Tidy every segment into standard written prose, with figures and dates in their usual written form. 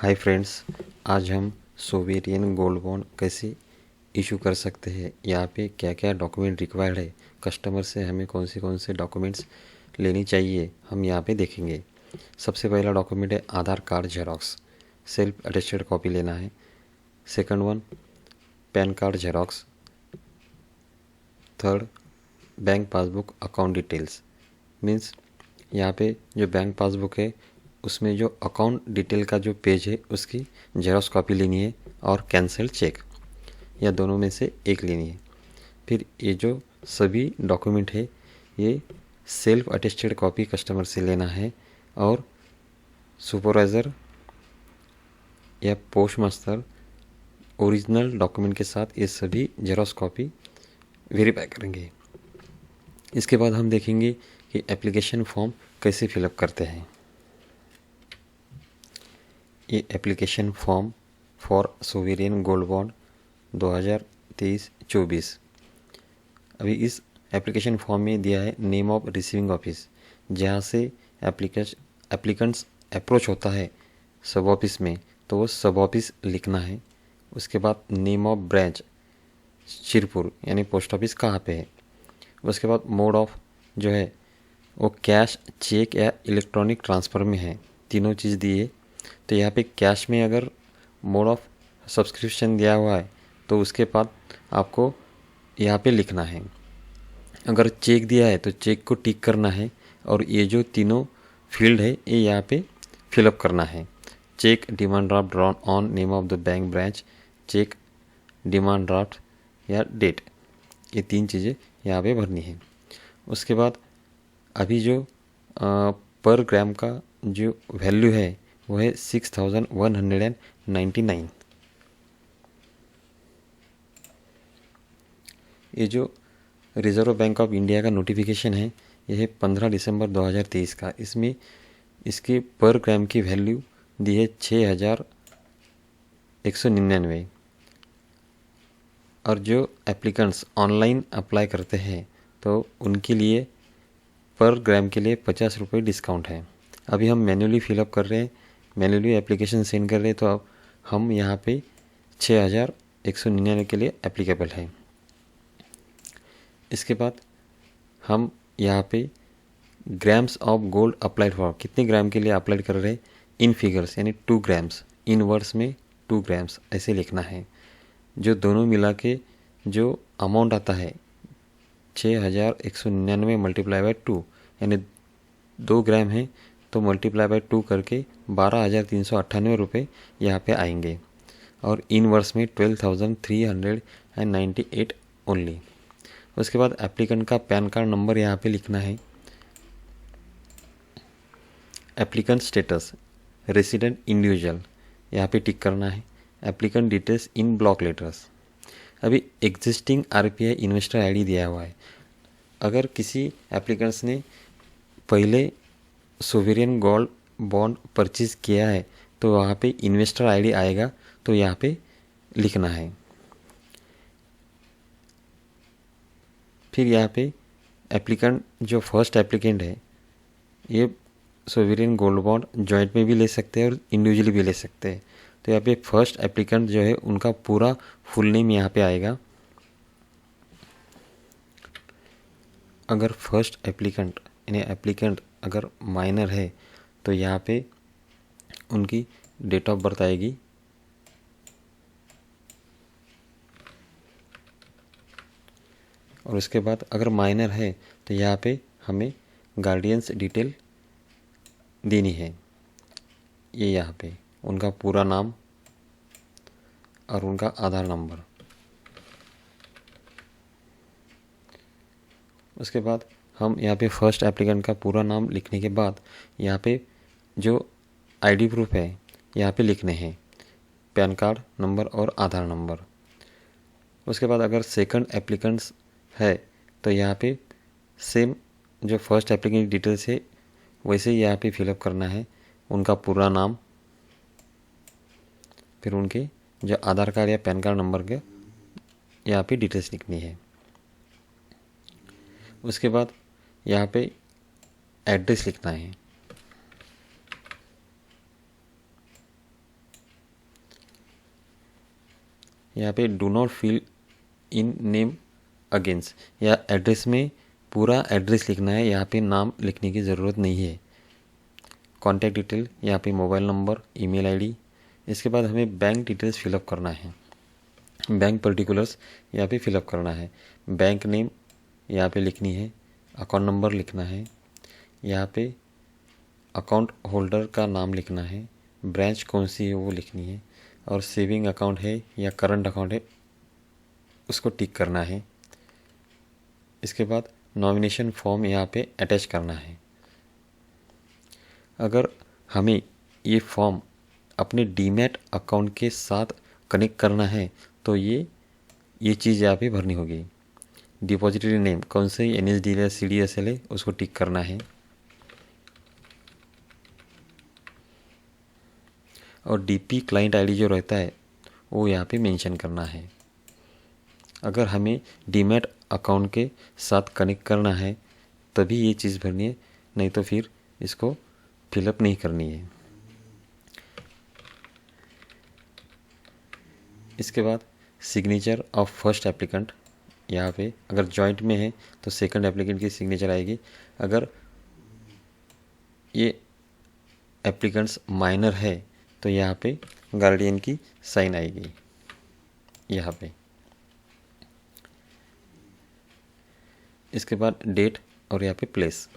Hi friends, आज हम sovereign gold bond कैसे इशू कर सकते हैं। यहाँ पे क्या क्या डॉक्यूमेंट रिक्वायर्ड है, कस्टमर से हमें कौन से डॉक्यूमेंट्स लेनी चाहिए, हम यहाँ पे देखेंगे। सबसे पहला डॉक्यूमेंट है Aadhaar card xerox, self attested copy लेना है। Second one, PAN card xerox. Third, bank passbook account details. Means यहाँ पे जो बैंक पासबुक है उसमें जो अकाउंट डिटेल का जो पेज है उसकी जेरोक्स कॉपी लेनी है, और कैंसिल चेक, या दोनों में से एक लेनी है। फिर ये जो सभी डॉक्यूमेंट है ये सेल्फ अटेस्टेड कॉपी कस्टमर से लेना है, और सुपरवाइज़र या पोस्ट मास्टर ओरिजिनल डॉक्यूमेंट के साथ ये सभी जेरोक्स कॉपी वेरीफाई करेंगे। इसके बाद हम देखेंगे कि एप्लीकेशन फॉर्म कैसे फिलअप करते हैं। ये application form for sovereign gold bond 2023-24। अभी इस एप्लीकेशन फॉर्म में दिया है नेम ऑफ रिसीविंग ऑफिस, जहाँ से एप्लीकेंट्स अप्रोच होता है सब ऑफिस में, तो वो सब ऑफिस लिखना है। उसके बाद नेम ऑफ ब्रांच शिरपुर, यानी पोस्ट ऑफिस कहाँ पे है। उसके बाद मोड ऑफ जो है वो कैश, चेक या इलेक्ट्रॉनिक ट्रांसफ़र में है, तीनों चीज़ दी है। तो यहाँ पे कैश में अगर मोड ऑफ सब्सक्रिप्शन दिया हुआ है तो उसके बाद आपको यहाँ पे लिखना है। अगर चेक दिया है तो चेक को टिक करना है, और ये जो तीनों फील्ड है ये यहाँ पे फिलअप करना है। Cheque demand draft drawn on name of the bank branch, cheque demand draft या डेट, ये तीन चीज़ें यहाँ पे भरनी है। उसके बाद अभी जो पर ग्राम का जो वैल्यू है वो है 6199। ये जो रिज़र्व बैंक ऑफ इंडिया का नोटिफिकेशन है यह है 15 दिसंबर 2023 का। इसमें इसके पर ग्राम की वैल्यू दी है 6199। और जो एप्लीकेंट्स ऑनलाइन अप्लाई करते हैं तो उनके लिए पर ग्राम के लिए 50 रुपये डिस्काउंट है। अभी हम मैन्युअली फिलअप कर रहे हैं, मैन्युअली एप्लीकेशन सेंड कर रहे हैं, तो अब हम यहाँ पे 6199 के लिए एप्लीकेबल है। इसके बाद हम यहाँ पे grams of gold applied for, कितने ग्राम के लिए अप्लाइड कर रहे हैं, इन फिगर्स यानी 2 ग्राम्स, इन वर्ड्स में 2 ग्राम्स ऐसे लिखना है। जो दोनों मिला के जो अमाउंट आता है 6199 मल्टीप्लाई बाय 2, यानी 2 ग्राम है तो मल्टीप्लाई बाय 2 करके 12,398 रुपये यहाँ पे आएंगे, और इन वर्ष में 12,398 ओनली। उसके बाद एप्लीकेंट का पैन कार्ड नंबर यहाँ पे लिखना है। एप्लीकेंट स्टेटस रेसिडेंट इंडिविजुअल यहाँ पे टिक करना है। Applicant details in block letters. अभी एग्जिस्टिंग आरपीआई इन्वेस्टर आईडी दिया हुआ है। अगर किसी एप्लीकेंट्स ने पहले सोवेरियन गोल्ड बॉन्ड परचेज किया है तो वहाँ पे इन्वेस्टर आईडी आएगा, तो यहाँ पे लिखना है। फिर यहाँ पे एप्लीकेंट जो फर्स्ट एप्लीकेंट है ये सोवेरियन गोल्ड बॉन्ड जॉइंट में भी ले सकते हैं और इंडिविजुअली भी ले सकते हैं। तो यहाँ पे फर्स्ट एप्लीकेंट जो है उनका पूरा फुल नेम यहाँ पे आएगा। अगर फर्स्ट एप्लीकेंट यानी एप्लीकेंट अगर माइनर है तो यहाँ पे उनकी डेट ऑफ बर्थ आएगी, और उसके बाद अगर माइनर है तो यहाँ पे हमें गार्डियंस डिटेल देनी है। ये यहाँ पे उनका पूरा नाम और उनका आधार नंबर। उसके बाद हम यहाँ पे फर्स्ट एप्लीकेंट का पूरा नाम लिखने के बाद यहाँ पे जो आईडी प्रूफ है यहाँ पे लिखने हैं, पैन कार्ड नंबर और आधार नंबर। उसके बाद अगर सेकंड एप्लीकेंट्स है तो यहाँ पे सेम जो फर्स्ट एप्लीकेंट डिटेल्स है वैसे ही यहाँ पे फिलअप करना है, उनका पूरा नाम, फिर उनके जो आधार कार्ड या पैन कार्ड नंबर के यहाँ पे डिटेल्स लिखनी है। उसके बाद यहाँ पे एड्रेस लिखना है। यहाँ पे do not fill in name against, या एड्रेस में पूरा एड्रेस लिखना है, यहाँ पे नाम लिखने की ज़रूरत नहीं है। कॉन्टैक्ट डिटेल, यहाँ पे मोबाइल नंबर, ईमेल आईडी। इसके बाद हमें बैंक डिटेल्स फिलअप करना है, बैंक पर्टिकुलर्स यहाँ पे फिलअप करना है। बैंक नेम यहाँ पे लिखनी है, अकाउंट नंबर लिखना है, यहाँ पे अकाउंट होल्डर का नाम लिखना है, ब्रांच कौन सी है वो लिखनी है, और सेविंग अकाउंट है या करंट अकाउंट है उसको टिक करना है। इसके बाद नॉमिनेशन फॉर्म यहाँ पे अटैच करना है। अगर हमें ये फॉर्म अपने डीमैट अकाउंट के साथ कनेक्ट करना है तो ये चीज़ यहाँ पे भरनी होगी। डिपॉजिटरी नेम कौन से NSDL या CDSL है उसको टिक करना है, और DP क्लाइंट आईडी जो रहता है वो यहाँ पे मेंशन करना है। अगर हमें डीमैट अकाउंट के साथ कनेक्ट करना है तभी ये चीज़ भरनी है, नहीं तो फिर इसको फिलअप नहीं करनी है। इसके बाद सिग्नेचर ऑफ फर्स्ट एप्लीकेंट, यहाँ पे अगर जॉइंट में है तो सेकंड एप्लीकेंट की सिग्नेचर आएगी। अगर ये एप्लीकेंट्स माइनर है तो यहाँ पे गार्डियन की साइन आएगी यहाँ पे। इसके बाद डेट और यहाँ पे place.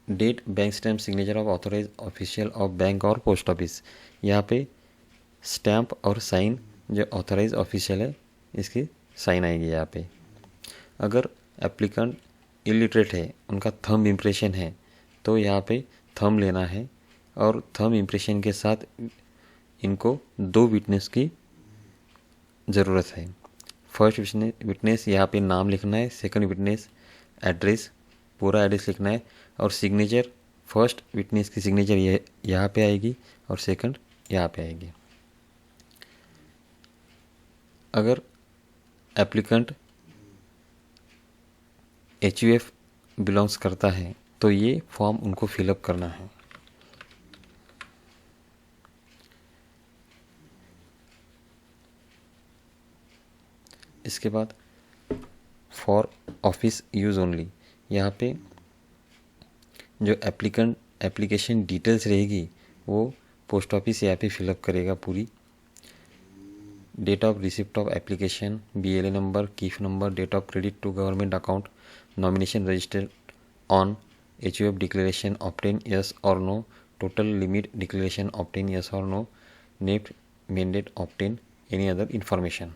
Date bank stamp signature of authorise official of bank और पोस्ट ऑफिस, यहाँ पे स्टैम्प और साइन जो ऑथोराइज ऑफिशियल है इसकी साइन आएगी यहाँ पे। अगर एप्लीकेंट इलिटरेट है, उनका थंब इम्प्रेशन है, तो यहाँ पे थंब लेना है, और थंब इम्प्रेशन के साथ इनको 2 विटनेस की ज़रूरत है। फर्स्ट विटनेस यहाँ पे नाम लिखना है, सेकंड विटनेस एड्रेस, पूरा एड्रेस लिखना है, और सिग्नेचर फर्स्ट विटनेस की सिग्नेचर यहाँ पे आएगी और सेकंड यहाँ पे आएगी। अगर एप्लीकेंट HUF बिलोंग्स करता है तो ये फॉर्म उनको फिलअप करना है। इसके बाद फॉर ऑफिस यूज़ ओनली, यहाँ पे जो एप्लीकेशन डिटेल्स रहेगी वो पोस्ट ऑफिस यहाँ पे फिलअप करेगा पूरी। Date of receipt of application, BLA number, कीफ number, date of credit to government account, nomination registered on, HUF declaration obtain yes और no, total limit declaration obtain yes और no, NEFT mandate obtain, any other information.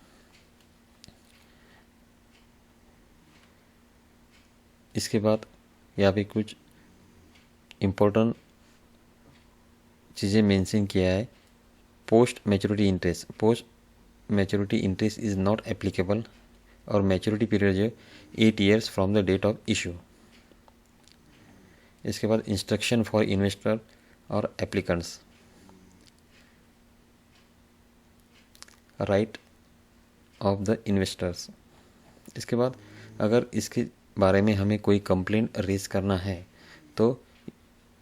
इसके बाद यहाँ पे कुछ important चीज़ें mention किया है। Post maturity interest is not applicable, और मैच्योरिटी पीरियड जो 8 years from the date of issue. इसके बाद इंस्ट्रक्शन फॉर इन्वेस्टर और applicants, right of the investors. इसके बाद अगर इसके बारे में हमें कोई कंप्लेंट रेज करना है तो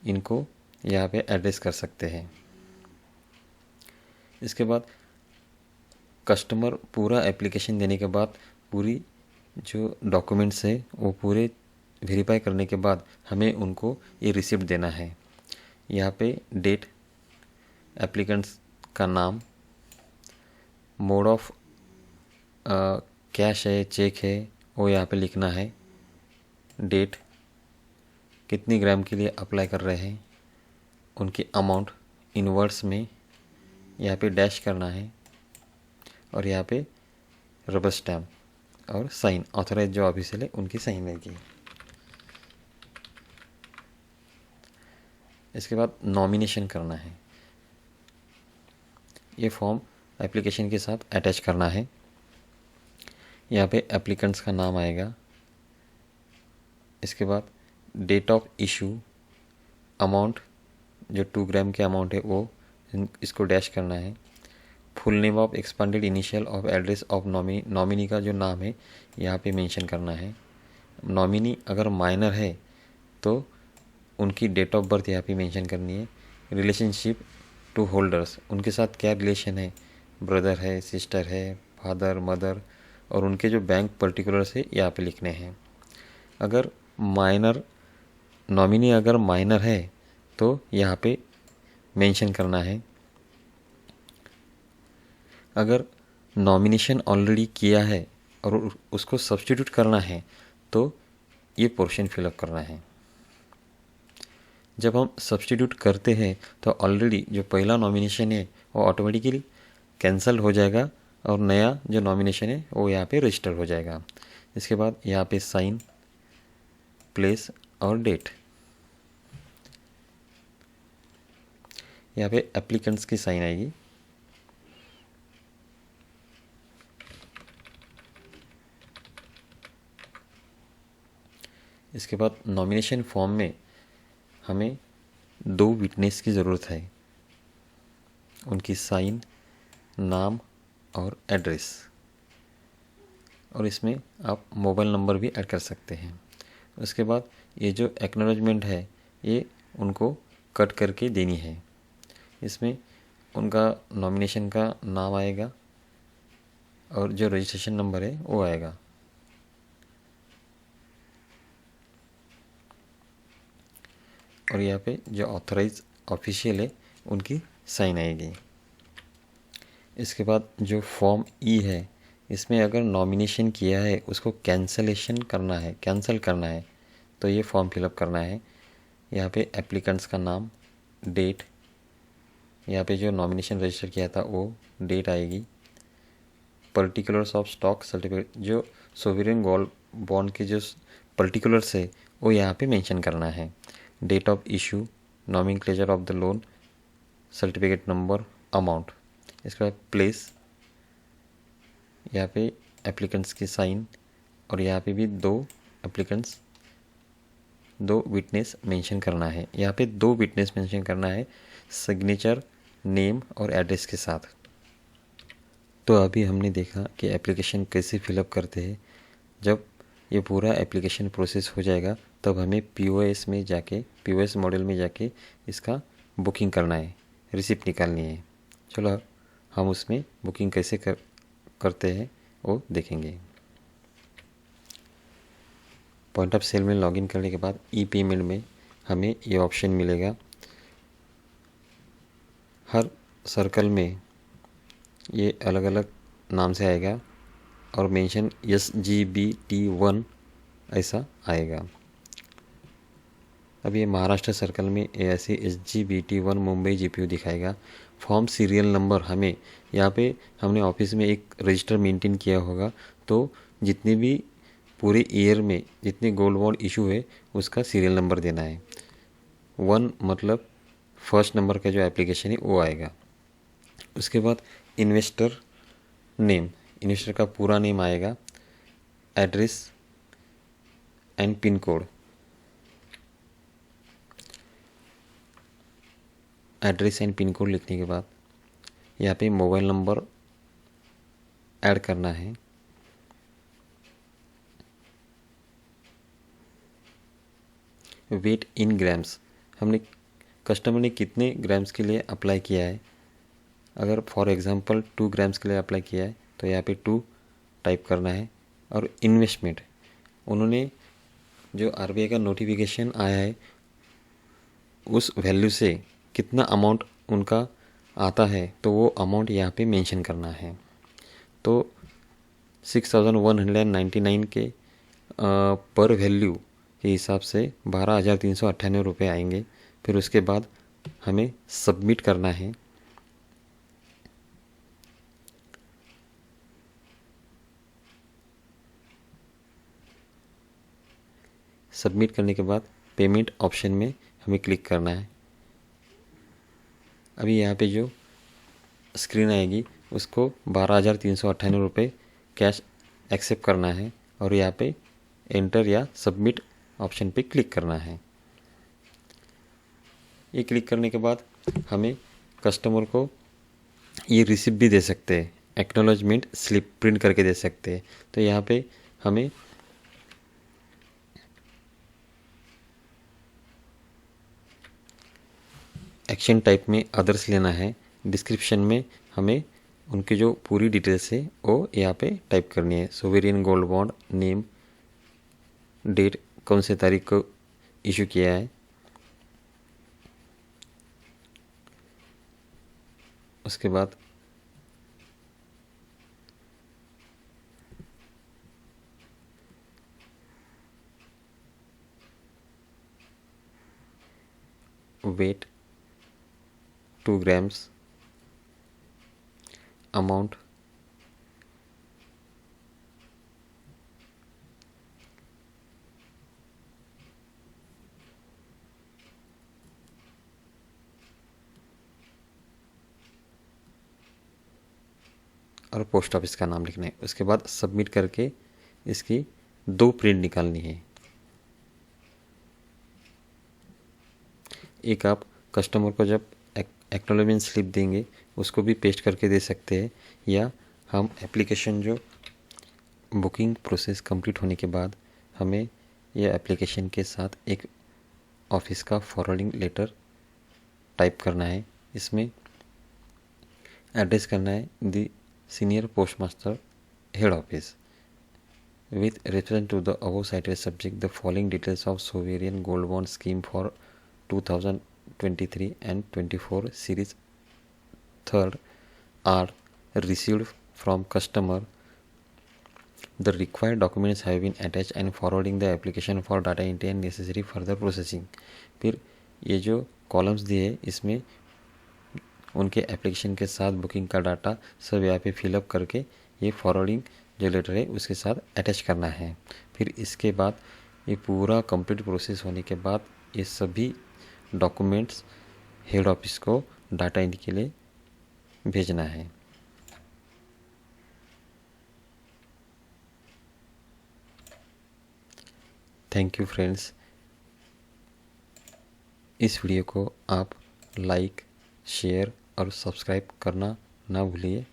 इनको यहाँ पे एड्रेस कर सकते हैं। इसके बाद कस्टमर पूरा एप्लीकेशन देने के बाद पूरी जो डॉक्यूमेंट्स है वो पूरे वेरीफाई करने के बाद हमें उनको ये रिसिप्ट देना है। यहाँ पे डेट, एप्लीकेंट्स का नाम, मोड ऑफ कैश है चेक है वो यहाँ पे लिखना है, डेट, कितनी ग्राम के लिए अप्लाई कर रहे हैं, उनकी अमाउंट इन वर्ड्स में यहाँ पे डैश करना है, और यहाँ पे रबर स्टैम्प और साइन, ऑथराइज जो ऑफिशियल है उनकी साइन रहेगी। इसके बाद नॉमिनेशन करना है। ये फॉर्म एप्लीकेशन के साथ अटैच करना है। यहाँ पे एप्लीकेंट्स का नाम आएगा। इसके बाद डेट ऑफ इशू, अमाउंट जो 2 ग्राम के अमाउंट है वो इसको डैश करना है। Full name of expanded initial of address of nominee का जो नाम है यहाँ पे मेंशन करना है। नॉमिनी अगर माइनर है तो उनकी डेट ऑफ बर्थ यहाँ पे मेंशन करनी है। रिलेशनशिप टू होल्डर्स, उनके साथ क्या रिलेशन है, ब्रदर है, सिस्टर है, फादर, मदर, और उनके जो बैंक पर्टिकुलर्स है यहाँ पे लिखने हैं। अगर माइनर नॉमिनी अगर माइनर है तो यहाँ पे मेंशन करना है। अगर नॉमिनेशन ऑलरेडी किया है और उसको सब्स्टिट्यूट करना है तो ये पोर्शन फिलअप करना है। जब हम सब्स्टिट्यूट करते हैं तो ऑलरेडी जो पहला नॉमिनेशन है वो ऑटोमेटिकली कैंसल हो जाएगा और नया जो नॉमिनेशन है वो यहाँ पे रजिस्टर हो जाएगा। इसके बाद यहाँ पे साइन, प्लेस और डेट, यहाँ पे एप्लीकेंट्स की साइन आएगी। इसके बाद नॉमिनेशन फॉर्म में हमें 2 विटनेस की ज़रूरत है, उनकी साइन, नाम और एड्रेस, और इसमें आप मोबाइल नंबर भी ऐड कर सकते हैं। उसके बाद ये जो एक्नॉलेजमेंट है ये उनको कट करके देनी है। इसमें उनका नॉमिनेशन का नाम आएगा और जो रजिस्ट्रेशन नंबर है वो आएगा। और यहाँ पे जो ऑथराइज ऑफिशियल है उनकी साइन आएगी। इसके बाद जो फॉर्म ई है इसमें अगर नॉमिनेशन किया है उसको कैंसलेशन करना है, कैंसिल करना है तो ये फॉर्म फिलअप करना है। यहाँ पे एप्लीकेंट्स का नाम, डेट, यहाँ पे जो नॉमिनेशन रजिस्टर किया था वो डेट आएगी। पर्टिकुलर्स ऑफ स्टॉक सर्टिफिकेट, जो सोवरेन गोल्ड बॉन्ड के जो पर्टिकुलर्स है वो यहाँ पे मेंशन करना है। Date of issue, nomenclature of the loan, certificate number, amount. इसके बाद प्लेस, यहाँ पे एप्लीकेंट्स की साइन और यहाँ पे भी 2 एप्लीकेंट्स, 2 विटनेस मेंशन करना है। यहाँ पे 2 विटनेस मेंशन करना है सिग्नेचर, नेम और एड्रेस के साथ। तो अभी हमने देखा कि एप्लीकेशन कैसे फिलअप करते हैं। जब ये पूरा एप्लीकेशन प्रोसेस हो जाएगा तब हमें पीओएस में जाके, पीओएस मॉडल में जाके इसका बुकिंग करना है, रिसिप्ट निकालनी है। चलो हम उसमें बुकिंग कैसे करते हैं वो देखेंगे। पॉइंट ऑफ सेल में लॉगिन करने के बाद ई पेमेंट में हमें ये ऑप्शन मिलेगा। हर सर्कल में ये अलग अलग नाम से आएगा और मेंशन SGBT1 ऐसा आएगा। अब ये महाराष्ट्र सर्कल में ऐसे SGBT1 मुंबई GPU दिखाएगा। फॉर्म सीरियल नंबर हमें यहाँ पे हमने ऑफिस में एक रजिस्टर मेंटेन किया होगा तो जितने भी पूरे ईयर में जितने गोल्ड बॉन्ड इशू है उसका सीरियल नंबर देना है। 1 मतलब फर्स्ट नंबर का जो एप्लीकेशन है वो आएगा। उसके बाद इन्वेस्टर नेम, इन्वेस्टर का पूरा नेम आएगा, address and pin code. Address and pin code लिखने के बाद यहाँ पे मोबाइल नंबर ऐड करना है। वेट इन ग्राम्स, हमने कस्टमर ने कितने ग्राम्स के लिए अप्लाई किया है। अगर फॉर एग्जांपल 2 ग्राम्स के लिए अप्लाई किया है तो यहाँ पे 2 टाइप करना है। और इन्वेस्टमेंट, उन्होंने जो RBI का नोटिफिकेशन आया है उस वैल्यू से कितना अमाउंट उनका आता है तो वो अमाउंट यहाँ पे मेंशन करना है। तो 6199 के पर वैल्यू के हिसाब से 12,398 रुपये आएंगे। फिर उसके बाद हमें सबमिट करना है। सबमिट करने के बाद पेमेंट ऑप्शन में हमें क्लिक करना है। अभी यहाँ पे जो स्क्रीन आएगी उसको 12,398 रुपये कैश एक्सेप्ट करना है और यहाँ पे एंटर या सबमिट ऑप्शन पे क्लिक करना है। ये क्लिक करने के बाद हमें कस्टमर को ये रिसिप्ट भी दे सकते हैं, एक्नॉलेजमेंट स्लिप प्रिंट करके दे सकते हैं। तो यहाँ पे हमें एक्शन टाइप में अदर्स लेना है। डिस्क्रिप्शन में हमें उनकी जो पूरी डिटेल्स है वो यहाँ पे टाइप करनी है। Sovereign gold bond, name, date, कौन से तारीख को इशू किया है, उसके बाद वेट 2 ग्राम्स, अमाउंट और पोस्ट ऑफिस का नाम लिखना है। उसके बाद सबमिट करके इसकी 2 प्रिंट निकालनी है। एक आप कस्टमर को जब एक्नॉलेजमेंट स्लिप देंगे उसको भी पेस्ट करके दे सकते हैं, या हम एप्लीकेशन जो बुकिंग प्रोसेस कंप्लीट होने के बाद हमें यह एप्लीकेशन के साथ एक ऑफिस का फॉरवर्डिंग लेटर टाइप करना है। इसमें एड्रेस करना है the senior post master, head office, with reference to the above cited subject. The following details of sovereign gold bond scheme for 2023 and 24 series third are received from customer. The required documents have been attached and forwarding the application for data entry and necessary further processing. फिर ये जो columns दिए हैं इसमें उनके application के साथ booking का डाटा सब यहाँ पे फिलअप करके ये फॉरवर्डिंग जो लेटर है उसके साथ अटैच करना है। फिर इसके बाद ये पूरा कंप्लीट प्रोसेस होने के बाद ये सभी डॉक्यूमेंट्स हेड ऑफिस को डाटा एंट्री के लिए भेजना है। Thank you friends. इस वीडियो को आप लाइक, शेयर और सब्सक्राइब करना ना भूलिए।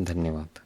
धन्यवाद।